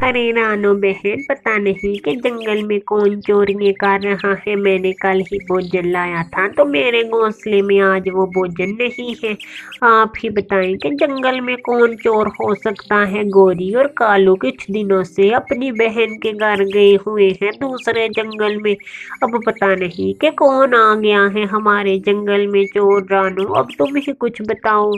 ارے رانو بہن، پتا نہیں کہ جنگل میں کون چوریاں کر رہا ہے۔ میں نے کل ہی بھوجن لایا تھا تو میرے گھونسلے میں آج وہ بھوجن نہیں ہے۔ آپ ہی بتائیں کہ جنگل میں کون چور ہو سکتا ہے؟ گوری اور کالو کچھ دنوں سے اپنی بہن کے گھر گئے ہوئے ہیں دوسرے جنگل میں۔ اب پتا نہیں کہ کون آ گیا ہے ہمارے جنگل میں چور۔ رانو اب تم ہی کچھ بتاؤ۔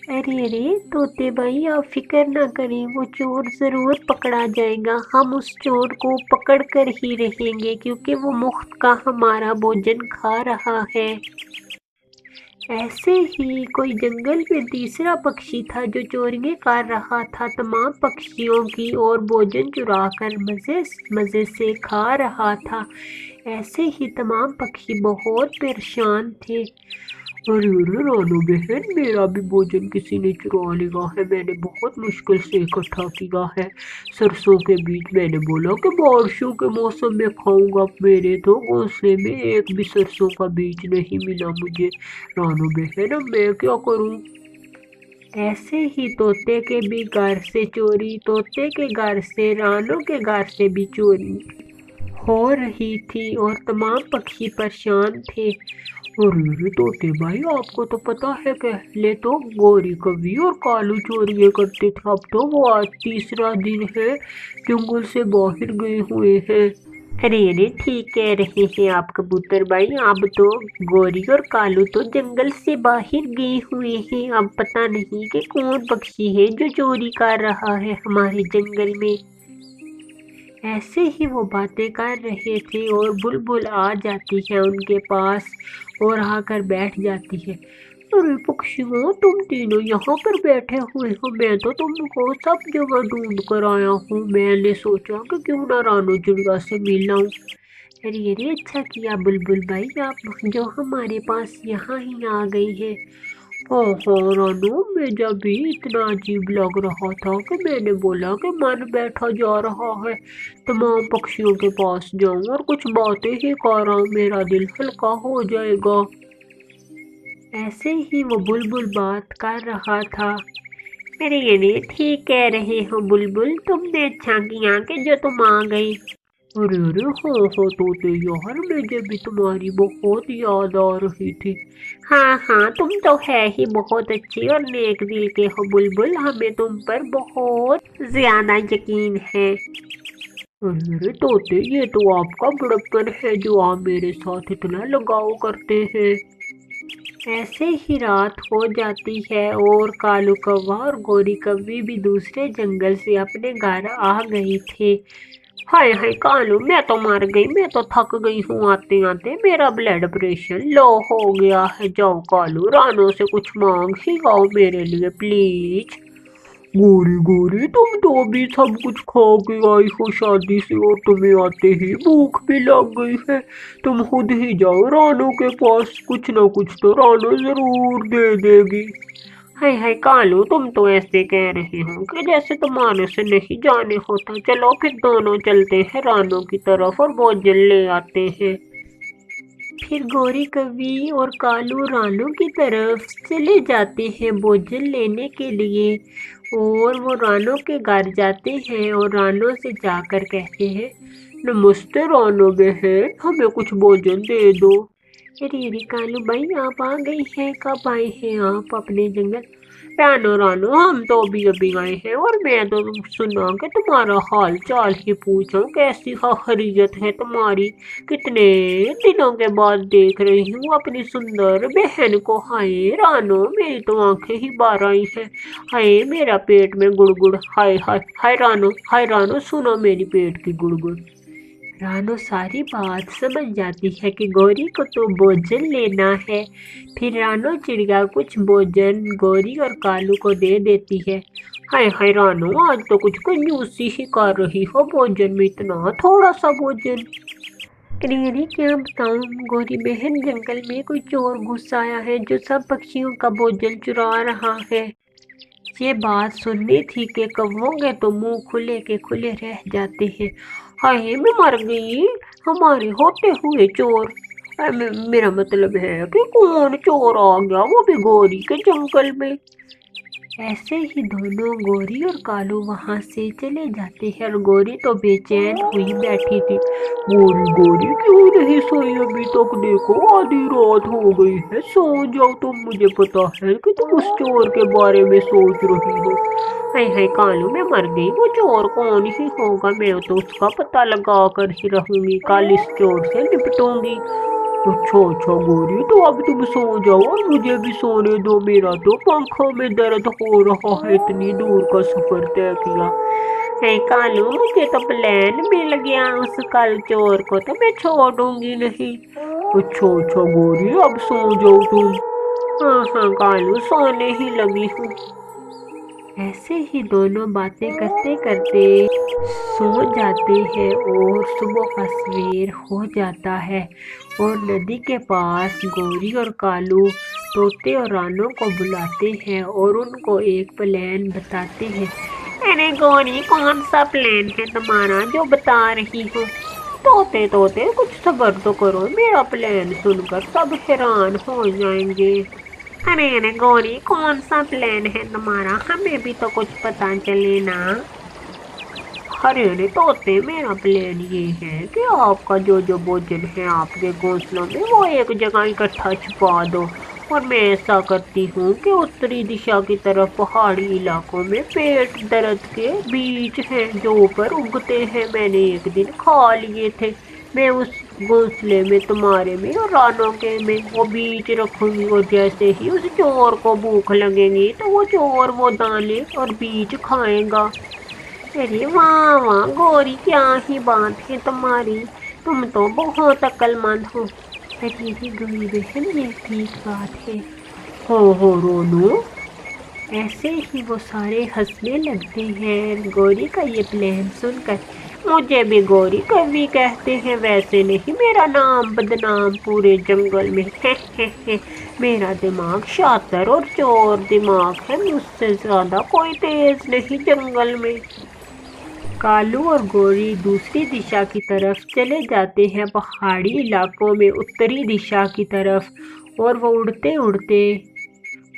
ارے طوطے بھائی، آپ فکر نہ کریں، وہ چور ضرور پکڑا جائے گا۔ ہم اس چور کو پکڑ کر ہی رہیں گے کیونکہ وہ مفت کا ہمارا بھوجن کھا رہا ہے۔ ایسے ہی کوئی جنگل میں تیسرا پکشی تھا جو چوریاں کر رہا تھا تمام پکشیوں کی اور بھوجن چرا کر مزے سے کھا رہا تھا۔ ایسے ہی تمام پکشی بہت پریشان تھے۔ ارے رانو بہن، میرا بھی بھوجن کسی نے چرا لیا ہے۔ میں نے بہت مشکل سے اکٹھا کیا ہے سرسوں کے بیج۔ میں نے بولا کہ بارشوں کے موسم میں کھاؤں گا، میرے تو گھونسلے میں ایک بھی سرسوں کا بیج نہیں ملا مجھے۔ رانو بہن اب میں کیا کروں؟ ایسے ہی طوطے کے بھی گھر سے چوری، طوطے کے گھر سے، رانو کے گھر سے بھی چوری ہو رہی تھی اور تمام پکشی پریشان تھے۔ ارے طوطے بھائی، آپ کو تو پتا ہے پہلے تو گوری کوی اور کالو چوریاں کرتے تھے، اب تو وہ آج تیسرا دن ہے جنگل سے باہر گئے ہوئے ہیں۔ ارے ٹھیک کہہ رہے ہیں آپ کبوتر بھائی، اب تو گوری اور کالو تو جنگل سے باہر گئے ہوئے ہیں۔ اب پتہ نہیں کہ کون پکشی ہے جو چوری کر رہا ہے ہمارے جنگل میں۔ ایسے ہی وہ باتیں کر رہے تھے اور بلبل آ جاتی ہے ان کے پاس اور آ کر بیٹھ جاتی ہے۔ ارے پکشیوں، تم تینوں یہاں پر بیٹھے ہوئے ہو، میں تو تم کو سب جگہ ڈھونڈ کر آیا ہوں۔ میں نے سوچا کہ کیوں نہ رانو چڑیا سے مل لوں۔ ارے اچھا کیا بلبل بھائی، آپ جو ہمارے پاس یہاں ہی آ گئی ہے۔ ہاں رانو، مجھے بھی اتنا عجیب لگ رہا تھا کہ میں نے بولا کہ من بیٹھا جا رہا ہے، تمام پکشیوں کے پاس جاؤں اور کچھ باتیں ہی کراں، میرا دل ہلکا ہو جائے گا۔ ایسے ہی وہ بلبل بات کر رہا تھا۔ ارے ٹھیک کہہ رہے ہو بلبل، تم نے اچھا کیا کہ جو تم آ گئی۔ ارے ہاں طوطے یار، مجھے بھی تمہاری بہت یاد آ رہی تھی۔ ہاں تم تو ہے ہی بہت اچھی اور نیک دل کے ہو بلبل، ہمیں تم پر بہت زیادہ یقین ہے۔ ارے طوطے، یہ تو آپ کا بڑکپن ہے جو آپ میرے ساتھ اتنا لگاؤ کرتے ہیں۔ ایسے ہی رات ہو جاتی ہے اور کالو کوا اور گوری کوی بھی دوسرے جنگل سے اپنے گھر آ گئی تھے۔ ہائے کالو، میں تو مر گئی، میں تو تھک گئی ہوں آتے آتے، میرا بلڈ پریشر لو ہو گیا ہے۔ جاؤ کالو، رانو سے کچھ مانگ ہی آؤ میرے لیے پلیز۔ گوری تم تو ابھی سب کچھ کھا کے آئی ہو شادی سے اور تمہیں آتے ہی بھوک بھی لگ گئی ہے۔ تم خود ہی جاؤ رانو کے پاس، کچھ نہ کچھ تو رانو ضرور دے دے گی۔ ہائے کالو، تم تو ایسے کہہ رہے ہو کہ جیسے تمہارے سے نہیں جانے ہوتا۔ چلو پھر دونوں چلتے ہیں رانو کی طرف اور بھوجن لے آتے ہیں۔ پھر گوری کوی اور کالو رانو کی طرف چلے جاتے ہیں بھوجن لینے کے لیے اور وہ رانو کے گھر جاتے ہیں اور رانو سے جا کر کہتے ہیں، نمستے رانو بہن، ہمیں کچھ بھوجن دے دو۔ ارے کالو بھائی، آپ آ گئی ہیں؟ کب آئے ہیں آپ اپنے جنگل؟ رانو ہم تو ابھی آئے ہیں اور میں تو سنا کہ تمہارا حال چال ہی پوچھوں، کیسی خیریت ہے تمہاری؟ کتنے دنوں کے بعد دیکھ رہی ہوں اپنی سندر بہن کو۔ ہائے رانو، میری تو آنکھیں ہی بار آئی ہیں۔ ہائے میرا پیٹ میں گڑ، ہائے رانو سنو میری پیٹ کی گڑ۔ رانو ساری بات سمجھ جاتی ہے کہ گوری کو تو بھوجن لینا ہے۔ پھر رانو چڑیا کچھ بھوجن گوری اور کالو کو دے دیتی ہے۔ ہائے رانو، آج تو کچھ کنجوسی ہی کر رہی ہو، بھوجن میں اتنا تھوڑا سا بھوجن۔ ارے کیا بتاؤں گوری بہن، جنگل میں کوئی چور گھس آیا ہے جو سب پکشیوں کا بھوجن چرا رہا ہے۔ یہ بات سننی تھی کہ کووں کے تو منہ کھلے کے کھلے رہ جاتے ہیں۔ ہائے میں مر گئی، ہمارے ہوتے ہوئے چور۔ میرا مطلب ہے کہ کون چور آ گیا، وہ بھی گوری کے جنگل میں۔ ऐसे ही दोनों गोरी और कालू वहां से चले जाते हैं और गोरी तो बेचैन हुई बैठी थी। गोरी गोरी क्यों नहीं सोई अभी तक? देखो आधी रात हो गई है, सो जाओ तुम। मुझे पता है कि तुम उस चोर के बारे में सोच रही हो। हाय हाय कालू, मैं मर गई। वो चोर कौन ही होगा? मैं तो उसका पता लगा कर ही रहूंगी, कल इस चोर से निपटूंगी। अच्छा अच्छा गोरी, तो अब तुम सो जाओ और मुझे भी सोने दो। मेरा तो पंखों में दर्द हो रहा है, इतनी दूर का सफर तय किया है। कालू, मुझे तो प्लान मिल गया उस कल चोर को, तो मैं छोड़ूंगी नहीं। अच्छा अच्छा गोरी, अब सो जाओ तुम। हाँ हाँ कालू, सोने ही लगी हूँ। ऐसे ही दोनों बातें करते करते सो जाते हैं और सुबह का सवेर हो जाता है। और नदी के पास गोरी और कालू तोते और रानों को बुलाते हैं और उनको एक प्लान बताते हैं। अरे गोरी, कौन सा प्लान है तुम्हारा जो बता रही हो? तोते तोते कुछ सब्र तो करो, मेरा प्लान सुनकर सब हैरान हो जाएंगे। अरे अरे गौरी, कौन सा प्लान है तुम्हारा? हमें भी तो कुछ पता चले ना। अरे अरे तोते, मेरा प्लान ये है कि आपका जो जो भोजन है आपके घोंसलों में वो एक जगह इकट्ठा छुपा दो। और मैं ऐसा करती हूँ कि उत्तरी दिशा की तरफ पहाड़ी इलाकों में पेट दर्द के बीज हैं जो ऊपर उगते हैं, मैंने एक दिन खा लिए थे। मैं उस घोंसले में, तुम्हारे में और रानों के में वो बीज रखूंगी, और जैसे ही उस चोर को भूख लगेगी तो वो चोर वो दाने और बीज खाएगा। अरे वाह वाह गौरी, क्या ही बात है तुम्हारी, तुम तो बहुत अक्लमंद हो। अरे अरे गौरी बहन, ये ठीक बात है। हो रोनू। ऐसे ही वो सारे हंसने लगते हैं गौरी का ये प्लान सुनकर। मुझे भी गौरी कवि कहते हैं, वैसे नहीं मेरा नाम बदनाम पूरे जंगल में है। मेरा दिमाग शातर और चोर दिमाग है, मुझसे ज्यादा कोई तेज नहीं जंगल में। कालू और गोरी दूसरी दिशा की तरफ चले जाते हैं, पहाड़ी इलाकों में उत्तरी दिशा की तरफ। और वो उड़ते उड़ते,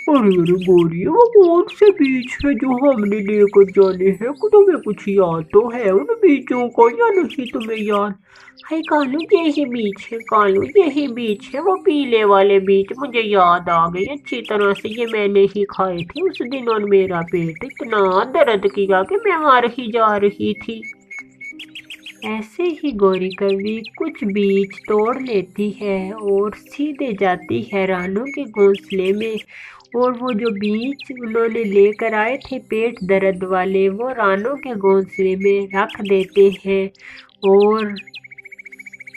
अरे अरे गोरी, वो कौन से बीज है जो हमने लेकर जाने हैं? तुम्हें कुछ याद तो है उन बीजों को या नहीं तुम्हें याद? हाय कालू, यही बीज है कालू, यही बीज है, वो पीले वाले बीज। मुझे याद आ गई अच्छी तरह से, ये मैंने ही खाए थे उस दिन और मेरा पेट इतना दर्द किया कि मैं मर ही जा रही थी। ऐसे ही गौरी कवि कुछ बीज तोड़ लेती है और सीधे जाती है रानों के घोंसले में। और वो जो बीज उन्होंने लेकर आए थे पेट दर्द वाले, वो रानों के घोंसले में रख देते हैं। और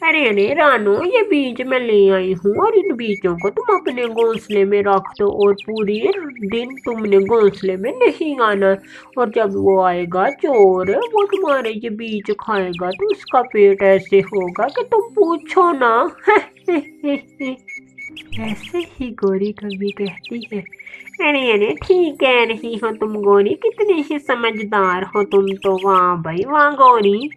अरे अरे रानो, ये बीज मैं ले आई हूँ और इन बीजों को तुम अपने घोंसले में रख दो, और पूरी दिन तुमने घोंसले में नहीं आना। और जब वो आएगा चोर, वो तुम्हारे ये बीज खाएगा तो उसका पेट ऐसे होगा कि तुम पूछो ना। ऐसे ही गौरी कभी कहती है। अरे अरे ठीक कह रही हो तुम गौरी, कितनी ही समझदार हो तुम तो, वाह भाई वाह गौरी।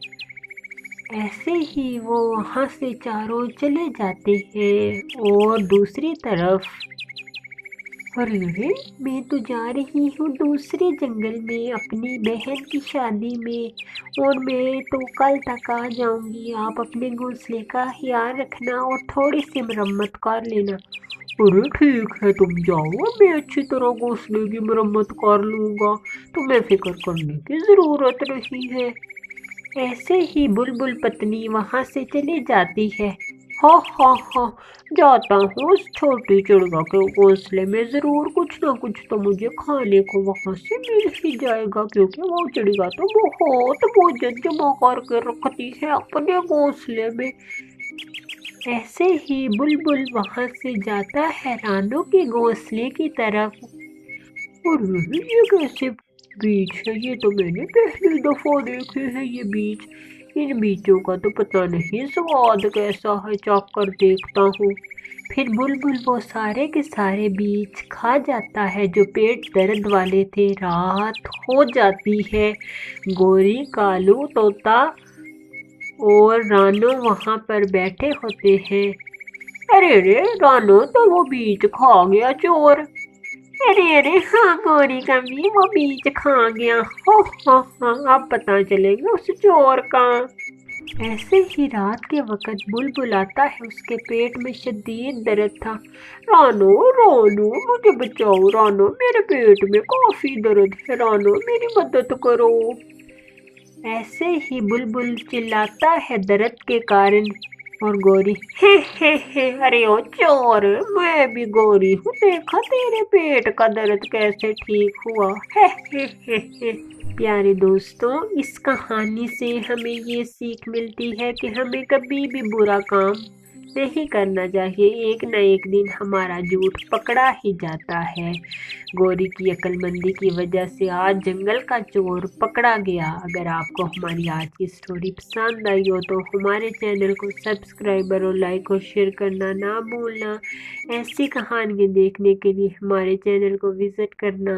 ऐसे ही वो वहाँ से चारों चले जाते हैं और दूसरी तरफ। अरे अरे, मैं तो जा रही हूँ दूसरे जंगल में अपनी बहन की शादी में, और मैं तो कल तक आ जाऊंगी। आप अपने घोंसले का ख्याल रखना और थोड़ी सी मरम्मत कर लेना। अरे ठीक है, तुम जाओ, मैं अच्छी तरह घोंसले की मरम्मत कर लूँगा, तुम्हें फिक्र करने की ज़रूरत नहीं है। ऐसे ही बुलबुल पत्नी वहां से चली जाती है। हा, जाता हूँ उस छोटी चिड़िया के घोंसले में, जरूर कुछ ना कुछ तो मुझे खाने को वहां से मिल ही जाएगा, क्योंकि वो चिड़िया तो बहुत भोजन जमा करके रखती है अपने घोंसले में। ऐसे ही बुलबुल वहां से जाता है रानों के घोंसले की तरफ। और ये कैसे बीज है? ये तो मैंने पहली दफा देखे हैं ये बीज। इन बीजों का तो पता नहीं स्वाद कैसा है, चख कर देखता हूँ। फिर बुलबुल वो सारे के सारे बीज खा जाता है जो पेट दर्द वाले थे। रात हो जाती है। गोरी, कालू, तोता और रानो वहां पर बैठे होते हैं। अरे रे रानो, तो वो बीज खा गया चोर। अरे अरे हाँ गौरी का भी वो बीज खा गया। हो हो, अब पता चलेगा उस चोर का। ऐसे ही रात के वक़्त बुलबुल आता है, उसके पेट में शदीद दर्द था। रानो, रानो मुझे बचाओ, रानो मेरे पेट में काफ़ी दर्द है, रानो मेरी मदद करो। ऐसे ही बुलबुल चिल्लाता है दर्द के कारण। और गौरी हे अरे ओ चोर, मैं भी गौरी हूँ, देखा तेरे पेट का दर्द कैसे ठीक हुआ। हे। प्यारे दोस्तों, इस कहानी से हमें ये सीख मिलती है कि हमें कभी भी बुरा काम नहीं करना चाहिए, एक न एक दिन हमारा झूठ पकड़ा ही जाता है। गौरी की अक्लमंदी की वजह से आज जंगल का चोर पकड़ा गया। अगर आपको हमारी आज की स्टोरी पसंद आई हो तो हमारे चैनल को सब्सक्राइब और लाइक और शेयर करना ना भूलना। ऐसी कहानियाँ देखने के लिए हमारे चैनल को विज़िट करना।